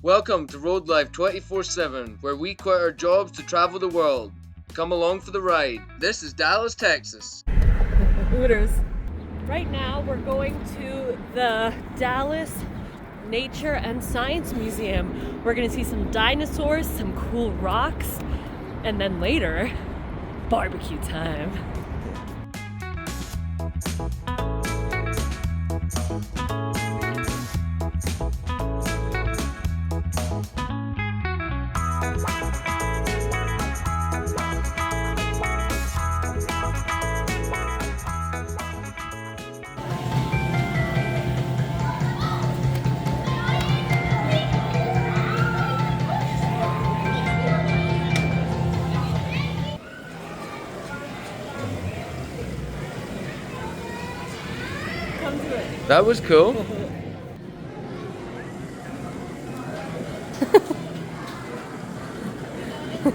Welcome to Road Life 24/7, where we quit our jobs to travel the world. Come along for the ride. This is Dallas, Texas. Hooters. Right now we're going to the Dallas Nature and Science Museum. We're going to see some dinosaurs, some cool rocks, and then later, barbecue time. That was cool.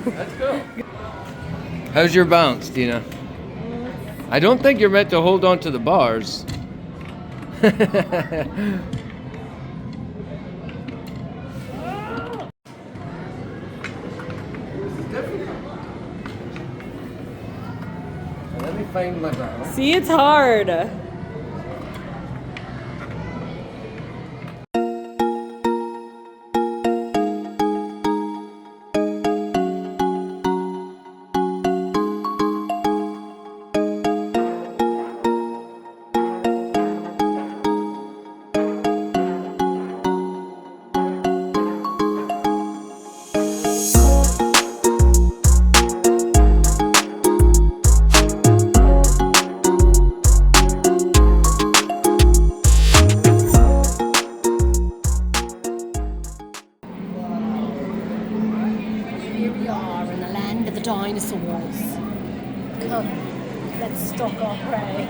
That's cool. How's your bounce, Dina? I don't think you're meant to hold on to the bars. Let me find my balance. See, it's hard. Here we are in the land of the dinosaurs. Come, let's stalk our prey.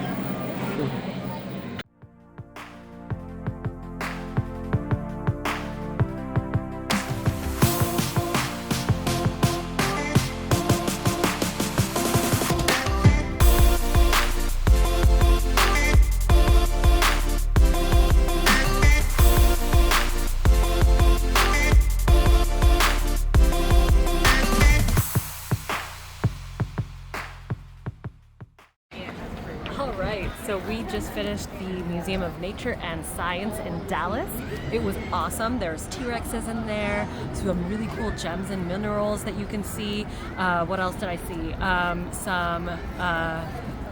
Alright, so we just finished the Museum of Nature and Science in Dallas. It was awesome. There's T-Rexes in there, some really cool gems and minerals that you can see. What else did I see? Some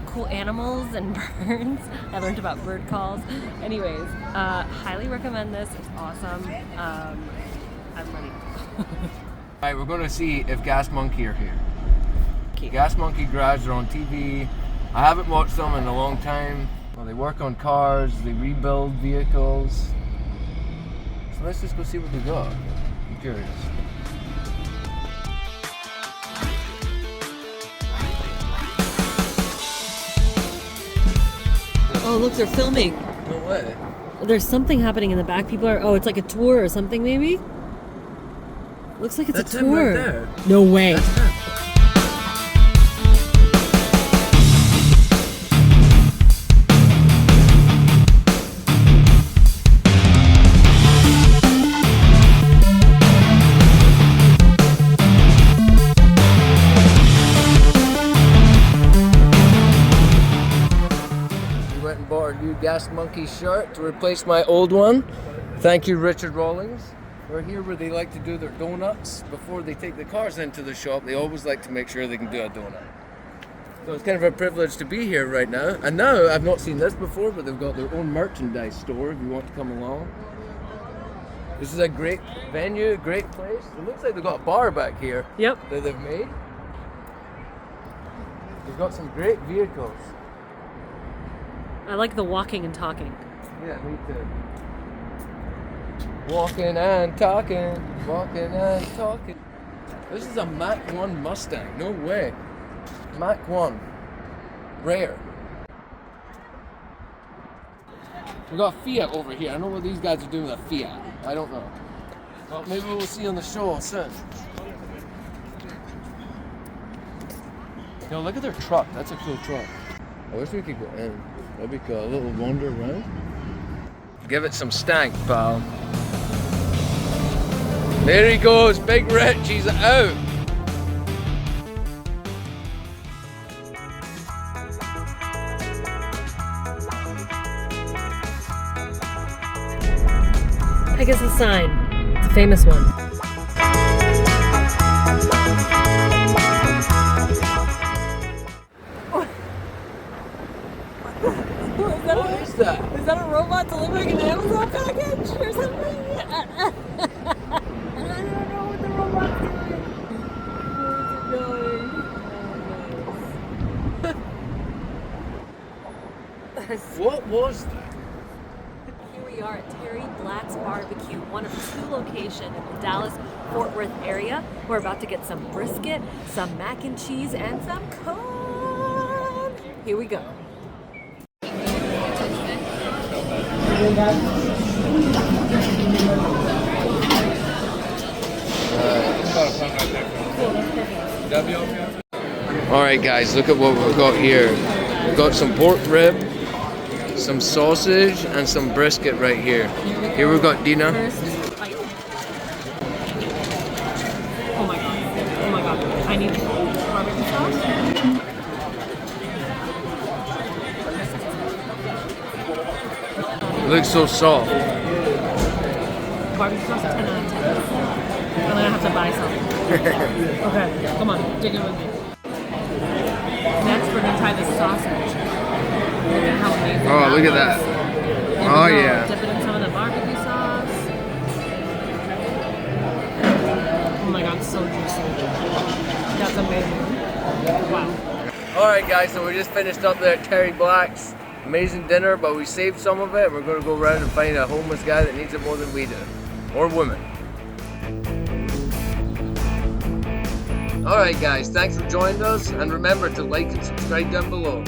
cool animals and birds. I learned about bird calls. Anyways, highly recommend this. It's awesome. I'm ready. Alright, we're going to see if Gas Monkey are here. Okay. Gas Monkey Garage are on TV. I haven't watched them in a long time. Well, they work on cars, they rebuild vehicles. So let's just go see what they got. I'm curious. Oh, look, they're filming. No way. There's something happening in the back. People are, it's like a tour or something maybe? Looks like it's That's a him tour. right there. No way. That's him. Went and bought a new Gas Monkey shirt to replace my old one. Thank you, Richard Rawlings. We're here where they like to do their donuts before they take the cars into the shop. They always like to make sure they can do a donut. So it's kind of a privilege to be here right now. And now, I've not seen this before, but they've got their own merchandise store if you want to come along. This is a great venue, a great place. It looks like they've got a bar back here. Yep. That they've made. They've got some great vehicles. I like the walking and talking. Yeah, me too. Walking and talking, walking and talking. This is a Mach 1 Mustang, no way. Mach 1, rare. We got Fiat over here. I don't know what these guys are doing with a Fiat. I don't know. Well, maybe we'll see on the show soon. Yo, look at their truck. That's a cool truck. I wish we could go in. That'd be cool. A little wander around. Give it some stank, pal. There he goes, Big Rich, he's out. Pegasus sign. It's a famous one. What is that? Is that a robot delivering an Amazon package or something? I don't know what the robot's doing. Where's it going? What was that? Here we are at Terry Black's Barbecue, one of two locations in the Dallas-Fort Worth area. We're about to get some brisket, some mac and cheese, and some corn. Here we go. Alright guys, look at what we've got here. We've got some pork rib, some sausage, and some brisket right here. Here we've got Dina. First bite. Oh my god. Oh my god. I need barbecue sauce. It looks so soft. Barbecue sauce, 10 out of 10. I'm gonna have to buy some. Okay, come on, dig it with me. Next, we're gonna try the sausage. Look at how amazing Oh, look at that. Here we Oh, go. yeah. Dip it in some of the barbecue sauce. Oh my god, so juicy. That's amazing. Wow. Alright guys, so we just finished up there at Terry Black's. Amazing dinner, but we saved some of it. We're going to go around and find a homeless guy that needs it more than we do. Or women. Alright guys, thanks for joining us, and remember to like and subscribe down below.